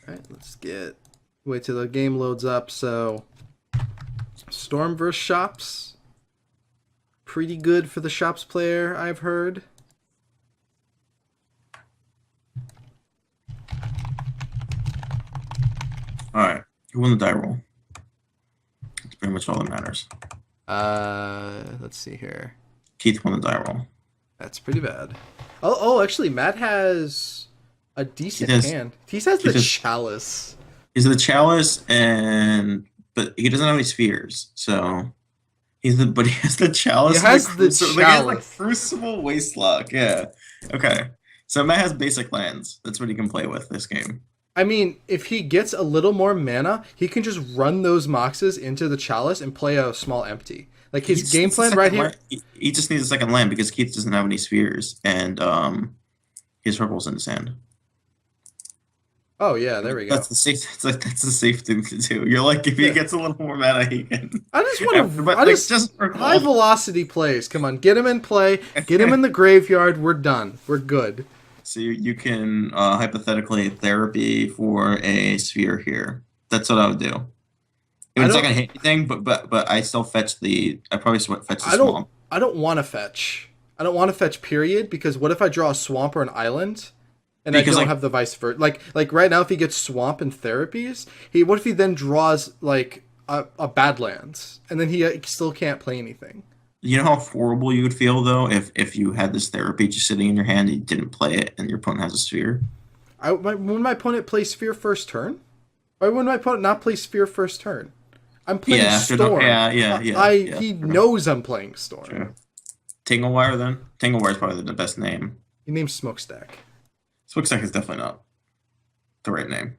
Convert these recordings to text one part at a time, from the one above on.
All right, wait till the game loads up. So, Storm versus Shops. Pretty good for the Shops player, I've heard. All right. Who won the die roll? That's pretty much all that matters. Let's see here. Keith won the die roll. That's pretty bad. Oh, actually, Matt has a decent hand. He has the chalice. He's the chalice, but he doesn't have any spheres, so but he has the chalice. He has the chalice. He has like Crucible Wastelock. Yeah. Okay. So Matt has basic lands. That's what he can play with this game. I mean, if he gets a little more mana, he can just run those Moxes into the chalice and play a small empty. Like his game plan right here. He just needs a second land because Keith doesn't have any spheres, and his purple's in his hand. Oh yeah, there we go. That's the safe. It's like that's the safe thing to do. You're like, if he gets a little more mana, he can. I just want to. Just high velocity plays. Come on, get him in play. Get him in the graveyard. We're done. We're good. So you can hypothetically therapy for a sphere here. That's what I would do. It's not gonna hit anything, but I still fetch the. I probably fetch the swamp. I don't want to fetch. I don't want to fetch. Period. Because what if I draw a swamp or an island? And I don't have the vice versa. Like right now, if he gets swamp and therapies, what if he then draws like a Badlands, and then he still can't play anything? You know how horrible you would feel though if you had this therapy just sitting in your hand, and you didn't play it, and your opponent has a sphere. Wouldn't my opponent play sphere first turn? Why wouldn't my opponent not play sphere first turn? I'm playing Storm. He knows I'm playing Storm. True. Tinglewire then. Tinglewire is probably the best name. He named Smokestack. Smokestack is definitely not the right name.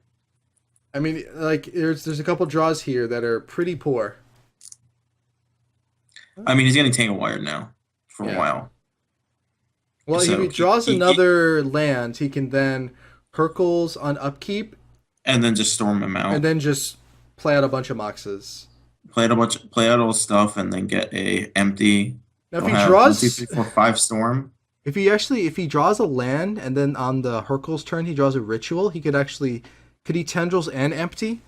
I mean, like, there's a couple draws here that are pretty poor. I mean, he's getting Tanglewired now for a while. Well, so if he draws another land, he can then Hercules on upkeep. And then just storm him out. And then just play out a bunch of Moxes. Play out all stuff, and then get a empty. Now, if he draws 1, 2, 3, 4, 5 storm. If he draws a land and then on the Hercules turn he draws a ritual, could he tendrils and empty?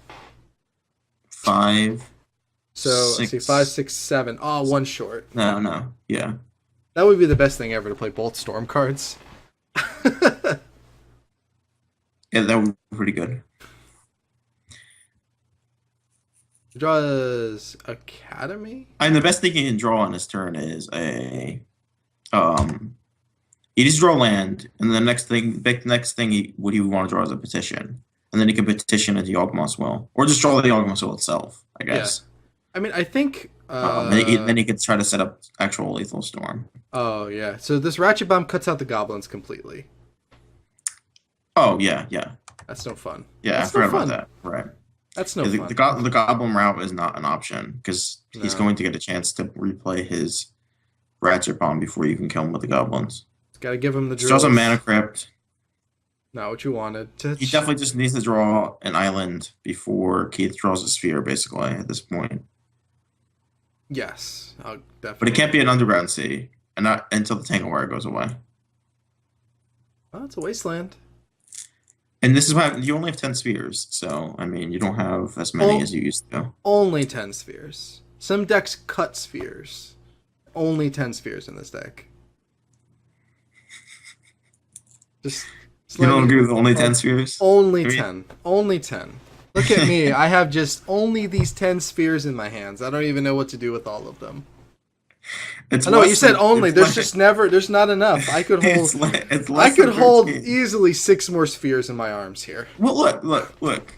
5. So 6. Let's see, 5, 6, 7. Oh, one short. No, yeah. That would be the best thing ever to play both storm cards. Yeah, that would be pretty good. He draws Academy. I mean, the best thing he can draw on his turn is a he just draw land, and the next thing he would want to draw is a petition, and then he can petition a Yawgmoth's Will, or just draw the Yawgmoth's Will itself, I guess. Yeah. I mean, I think then he could try to set up actual lethal storm. Oh yeah, so this Ratchet Bomb cuts out the goblins completely. Oh yeah. That's no fun. Yeah, I forgot about that. Right. That's no fun. The goblin route is not an option because he's going to get a chance to replay his Ratchet Bomb before you can kill him with the goblins. Got to give him the drills. He draws a mana crypt. Not what you wanted. He definitely just needs to draw an island before Keith draws a sphere, basically, at this point. Yes, I'll definitely. But it can't be an underground sea, and not until the Tanglewire goes away. Oh, it's a wasteland. And this is why you only have 10 spheres, so, I mean, you don't have as many as you used to. Only 10 spheres. Some decks cut spheres. Only 10 spheres in this deck. You don't agree with only 10 spheres? Only 10. Only 10. Look at me. I have just only these 10 spheres in my hands. I don't even know what to do with all of them. I know you said only. There's not enough. I could hold easily 6 more spheres in my arms here. Well, look.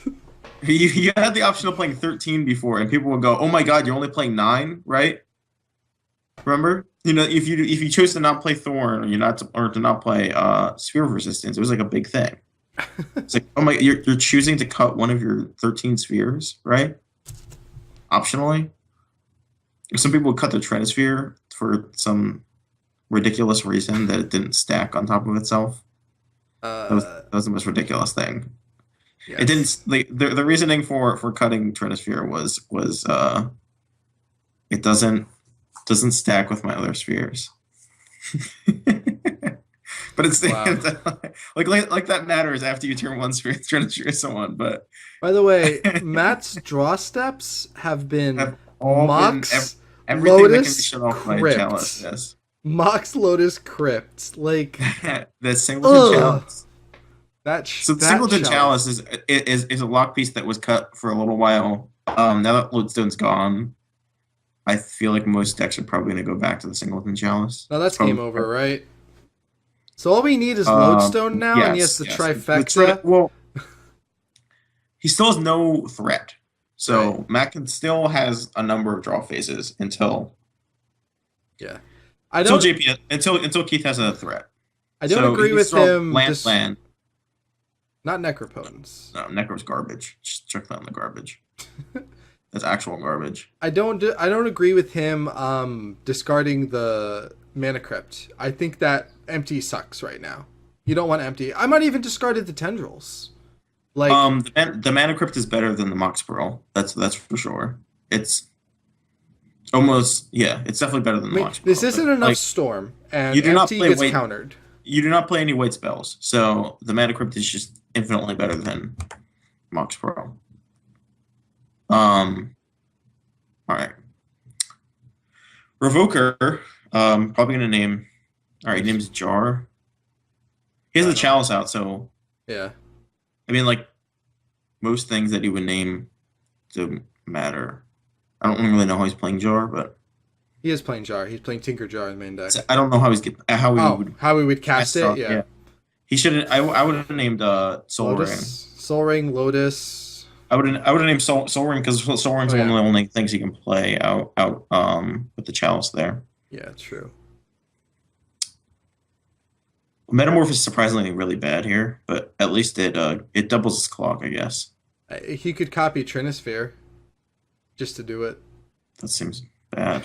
You had the option of playing 13 before, and people would go, "Oh my God, you're only playing 9, right?" Remember, if you chose to not play Thorn or to not play Sphere of Resistance, it was like a big thing. It's like, oh my, you're choosing to cut one of your 13 spheres, right? Optionally. Some people would cut their Trinisphere for some ridiculous reason that it didn't stack on top of itself. That was the most ridiculous thing. Yes. It didn't. The reasoning for cutting Trinisphere was it doesn't stack with my other spheres. But it's like that matters after you turn one sphere trying to trigger someone. But by the way, Matt's draw steps have been all Mox, everything that can be Lotus, shut off by Crypt. Chalice. Yes. Mox, Lotus, Crypt. Like the Singleton Chalice. So the Singleton Chalice is a lock piece that was cut for a little while. Now that Lodestone's gone, I feel like most decks are probably going to go back to the Singleton Chalice. No, that's game over, right? So all we need is Lodestone now, and he has the trifecta. Well, he still has no threat. So Matt still has a number of draw phases until until Keith has a threat. I don't agree with him. Land. Not Necropotence. No, Necro's garbage. Just chuck that in the garbage. That's actual garbage. I don't agree with him discarding the Mana Crypt. I think that empty sucks right now. You don't want empty. I might even discarded the Tendrils. Like the Mana Crypt is better than the Mox Pearl. That's for sure. It's almost it's definitely better than the Mox Pearl. This isn't enough Storm, and you do empty gets countered. You do not play any white spells, so the Mana Crypt is just infinitely better than Mox Pearl. All right. Revoker, probably gonna name. All right, names Jar. He has the Chalice out, so yeah. I mean, like most things that he would name don't matter. I don't really know how he's playing Jar, but he is playing Jar. He's playing Tinker Jar in the main deck. I don't know how how he would cast it. Yeah. He shouldn't. I would have named Soul Ring. Soul Ring, Lotus. I would have named Soul Ring because Soul Ring's one of the only things he can play out with the Chalice there. Yeah, true. Metamorph is surprisingly really bad here, but at least it doubles his clock, I guess. He could copy Trinisphere just to do it. That seems bad.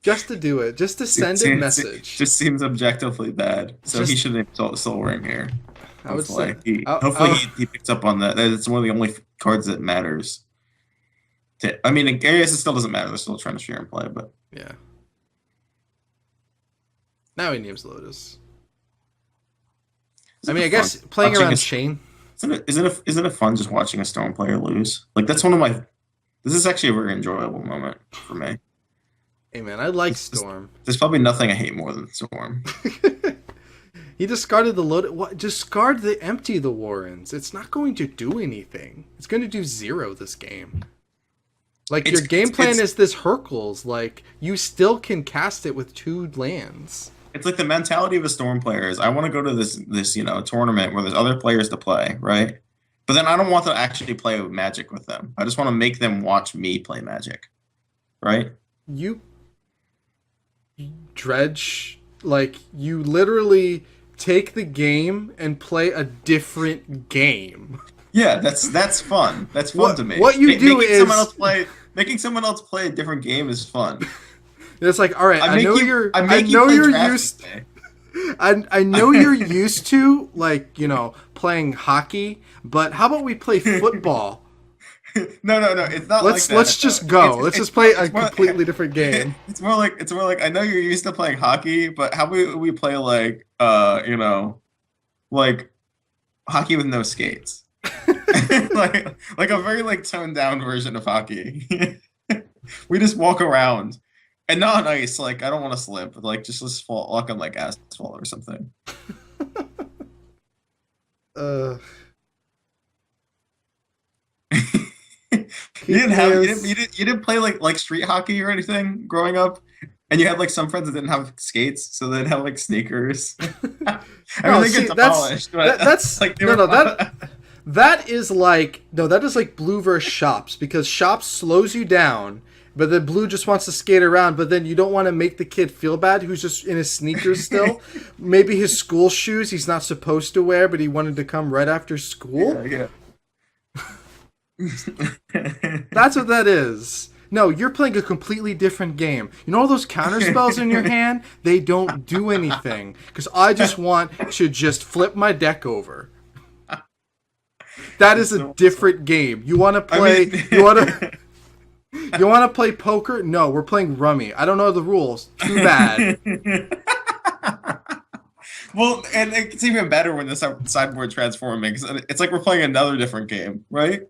Just to do it, just to send a message. Just seems objectively bad. So he should name Soul Ring here. I would say. Hopefully he picks up on that. It's one of the only cards that matters. I mean, I guess it still doesn't matter. They're still trying to share and play, but yeah. Now he names Lotus. I mean, I guess playing around Chain. Isn't it fun just watching a Storm player lose? Like that's one of my. This is actually a very enjoyable moment for me. Hey man, I like Storm. There's probably nothing I hate more than Storm. He discarded the load. What? Discard the empty the Warrens. It's not going to do anything. It's going to do 0 this game. Like your game plan is this Hercules. Like you still can cast it with 2 lands. It's like the mentality of a Storm player is I want to go to this tournament where there's other players to play, right? But then I don't want to actually play Magic with them. I just want to make them watch me play Magic, right? You dredge, like you literally take the game and play a different game. Yeah, that's fun. That's fun to me. What you do is making someone else play a different game is fun. It's like, all right, I know you're used to like, playing hockey, but how about we play football? No, it's not like that. Let's just go. Let's just play a completely different game. It's more like I know you're used to playing hockey, but how about we play like like hockey with no skates. like a very like toned down version of hockey. We just walk around. And not on ice, like, I don't want to slip, but, like, let's walk on, like, asphalt or something. You didn't play, like, street hockey or anything growing up? And you had, like, some friends that didn't have skates, so they'd have, like, sneakers. They get demolished. That is like Blue versus Shops, because Shops slows you down. But then Blue just wants to skate around, but then you don't want to make the kid feel bad who's just in his sneakers still. Maybe his school shoes he's not supposed to wear, but he wanted to come right after school. Yeah. That's what that is. No, you're playing a completely different game. You know all those counter spells in your hand? They don't do anything. Because I just want to just flip my deck over. That is a different game. You want to play... You want to play poker? No, we're playing rummy. I don't know the rules. Too bad. Well, and it's even better when the sideboard transforming. It's like we're playing another different game, right?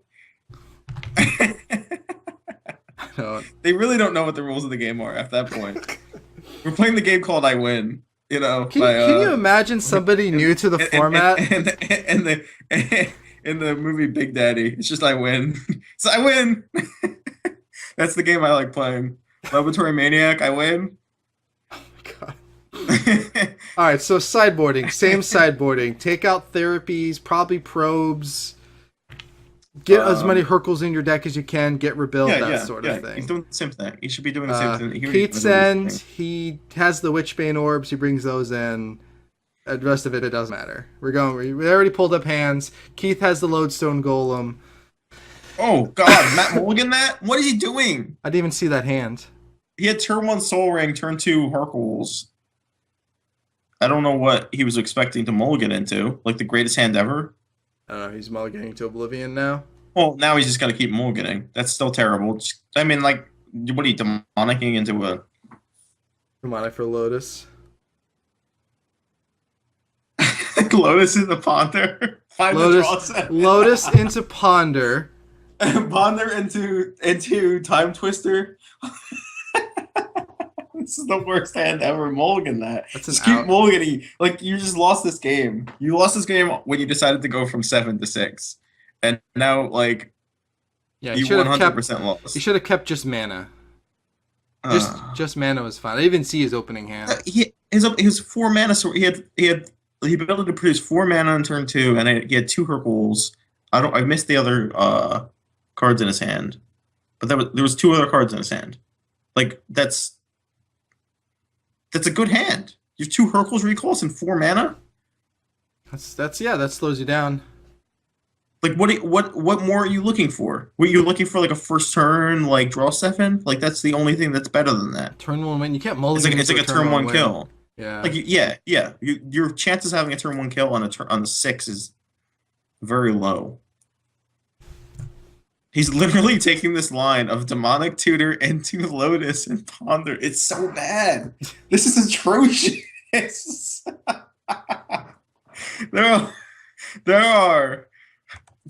They really don't know what the rules of the game are at that point. We're playing the game called I Win. You know, can you imagine somebody new to the format? In the movie Big Daddy, it's just I Win. So I win. That's the game I like playing. Laboratory Maniac, I win. Oh my god. All right, so sideboarding, same sideboarding. Take out therapies, probably probes. Get as many Hercules in your deck as you can. Get rebuild, that sort of thing. He's doing the same thing. He should be doing the same thing. Keith's end. He has the Witchbane orbs. He brings those in. The rest of it doesn't matter. We already pulled up hands. Keith has the Lodestone Golem. Oh God, Matt Mulligan! What is he doing? I didn't even see that hand. He had turn 1 Soul Ring, turn 2 Hercules. I don't know what he was expecting to mulligan into. Like the greatest hand ever. I don't know. He's mulliganing to Oblivion now. Well, now he's just gonna keep mulliganing. That's still terrible. I mean, like, what are you demonicking into a demonic for Lotus? Lotus in the Ponder. Lotus into Ponder. Ponder into Time Twister. This is the worst hand ever. Mulligan that. Just keep mulliganing. Like, you just lost this game. You lost this game when you decided to go from 7 to 6. And now, like, you 100% lost. You should have kept just mana. Just mana was fine. I didn't even see his opening hand. His 4 mana, so he had the ability to produce 4 mana on turn 2, and he had 2 Hercules. I missed the other cards in his hand, but there was 2 other cards in his hand. Like, that's a good hand. You have 2 Hercules recalls and 4 mana. That slows you down. Like, what more are you looking for? Were you looking for like a first turn, like draw 7? Like, that's the only thing that's better than that. Turn 1 win. You can't mulligan. It's like a turn 1 kill. Yeah. Like, yeah. Your chances of having a turn 1 kill on the 6 is very low. He's literally taking this line of Demonic Tutor into Lotus and Ponder. It's so bad. This is atrocious.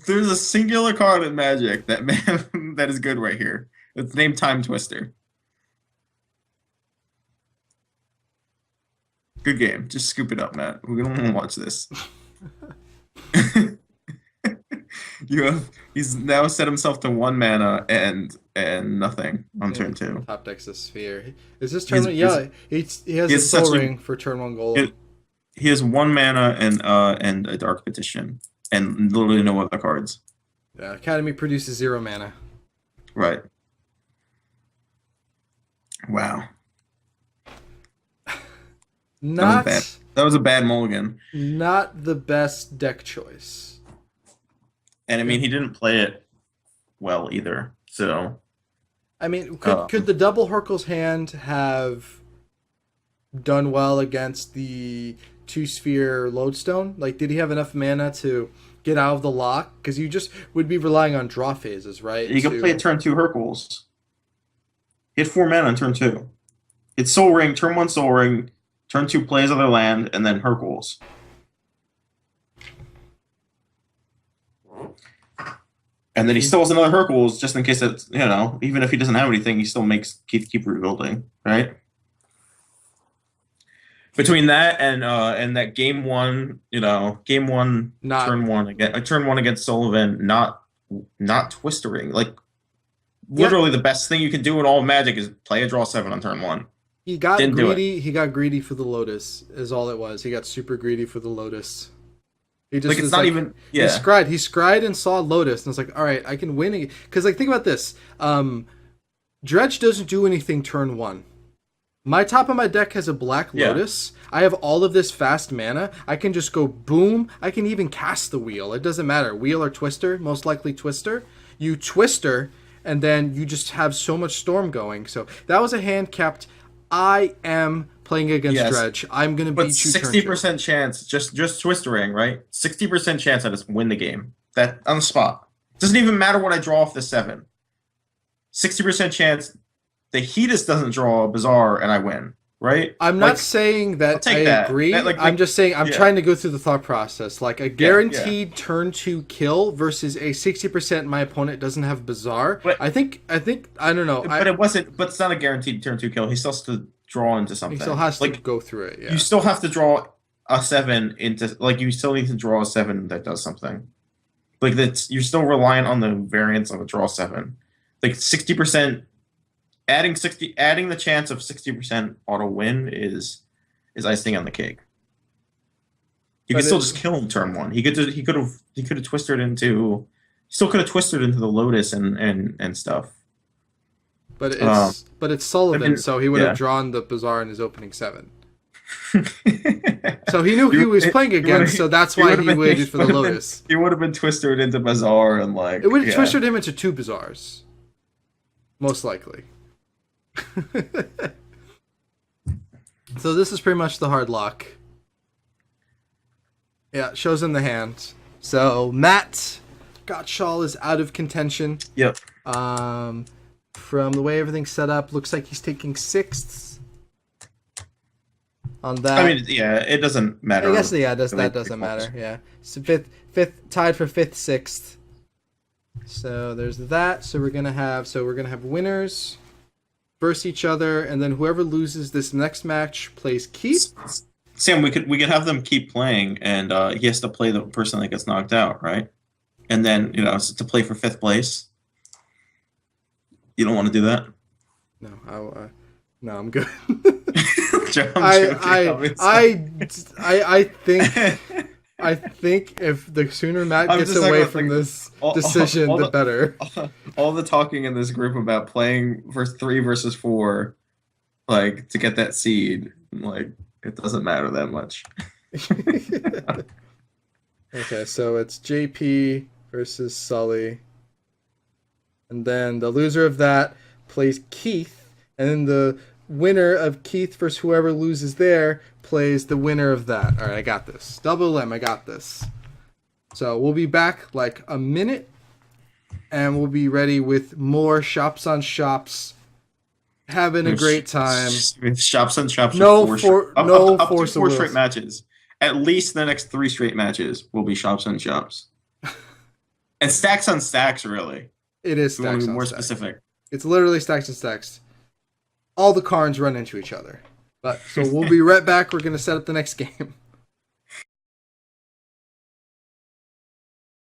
There's a singular card in Magic that is good right here. It's named Time Twister. Good game. Just scoop it up, Matt. We don't want to watch this. He's now set himself to 1 mana and nothing on turn 2. Top deck's a Sphere. Is this turn? He has a Soul Ring for turn 1 Golem. He has 1 mana and a Dark Petition and literally no other cards. Yeah, Academy produces 0 mana. Right. Wow. That was a bad mulligan. Not the best deck choice. And I mean, he didn't play it well either. So, I mean, could the double Hercules hand have done well against the 2-sphere Lodestone? Like, did he have enough mana to get out of the lock? Because you just would be relying on draw phases, right? He could play a turn 2 Hercules. He had 4 mana on turn 2. It's Soul Ring, turn 1 Soul Ring, turn 2 plays other land, and then Hercules. And then he still has another Hercules just in case that, even if he doesn't have anything, he still makes keep rebuilding, right? Between that and that game 1, turn 1 against Sullivan, not twistering. Like, literally the best thing you can do in all of Magic is play a draw 7 on turn 1. He got greedy. He got greedy for the Lotus, is all it was. He got super greedy for the Lotus. He just it's not even. Yeah. He scryed and saw Lotus, and was like, all right, I can win. Because, like, think about this. Dredge doesn't do anything turn 1. My top of my deck has a Black Lotus. I have all of this fast mana. I can just go boom. I can even cast the Wheel. It doesn't matter. Wheel or Twister, most likely Twister. You Twister, and then you just have so much Storm going. So that was a hand kept. I am playing against Dredge. I'm going to beat you. 60% chance, just Twistering, right? 60% chance I just win the game. That on the spot. Doesn't even matter what I draw off the 7. 60% chance the Heatus doesn't draw a Bazaar and I win. right? I'm not saying that I agree. I'm just saying I'm trying to go through the thought process. Like a guaranteed turn 2 kill versus a 60% my opponent doesn't have Bazaar. But I think I don't know. But it's not a guaranteed turn 2 kill. He still has to draw into something. He still has to go through it. Yeah. You still have to draw a 7 into, like, you still need to draw a 7 that does something. Like, you're still reliant on the variance of a draw 7. Like 60%. Adding the chance of 60% auto win is icing on the cake. You could still just kill him turn 1. He could have twisted into the Lotus and stuff. But it's Sullivan, so he would have drawn the Bazaar in his opening 7. So he knew he was playing against, so that's why he waited for the Lotus. He would have been twisted into Bazaar and like it would have twisted him into 2 Bazaars, most likely. So this is pretty much the hard lock. Yeah, shows him the hand. So Matt Gottshall is out of contention. Yep. From the way everything's set up, looks like he's taking 6ths on that. I mean, yeah, it doesn't matter. I guess that doesn't matter. Yeah, so fifth tied for 5th, 6th. So there's that. So we're gonna have winners versus each other, and then whoever loses this next match plays Keith. Sam, we could have them keep playing, and he has to play the person that gets knocked out, right? And then to play for 5th place. You don't want to do that? No, no, I'm good. I think if the sooner Matt gets away from this decision, the better. All the talking in this group about playing for 3 versus 4, like to get that seed, like it doesn't matter that much. Okay, so it's JP versus Sully, and then the loser of that plays Keith, and then the winner of Keith versus whoever loses there plays the winner of that. All right, I got this. Double M, I got this. So we'll be back like a minute, and we'll be ready with more Shops on Shops. Having a great time. Shops on Shops. No up to Force 4 straight matches. At least the next 3 straight matches will be Shops on Shops. And stacks on stacks, really. It is stacks on more stacks. Specific. It's literally stacks and stacks. All the cards run into each other. So we'll be right back. We're going to set up the next game.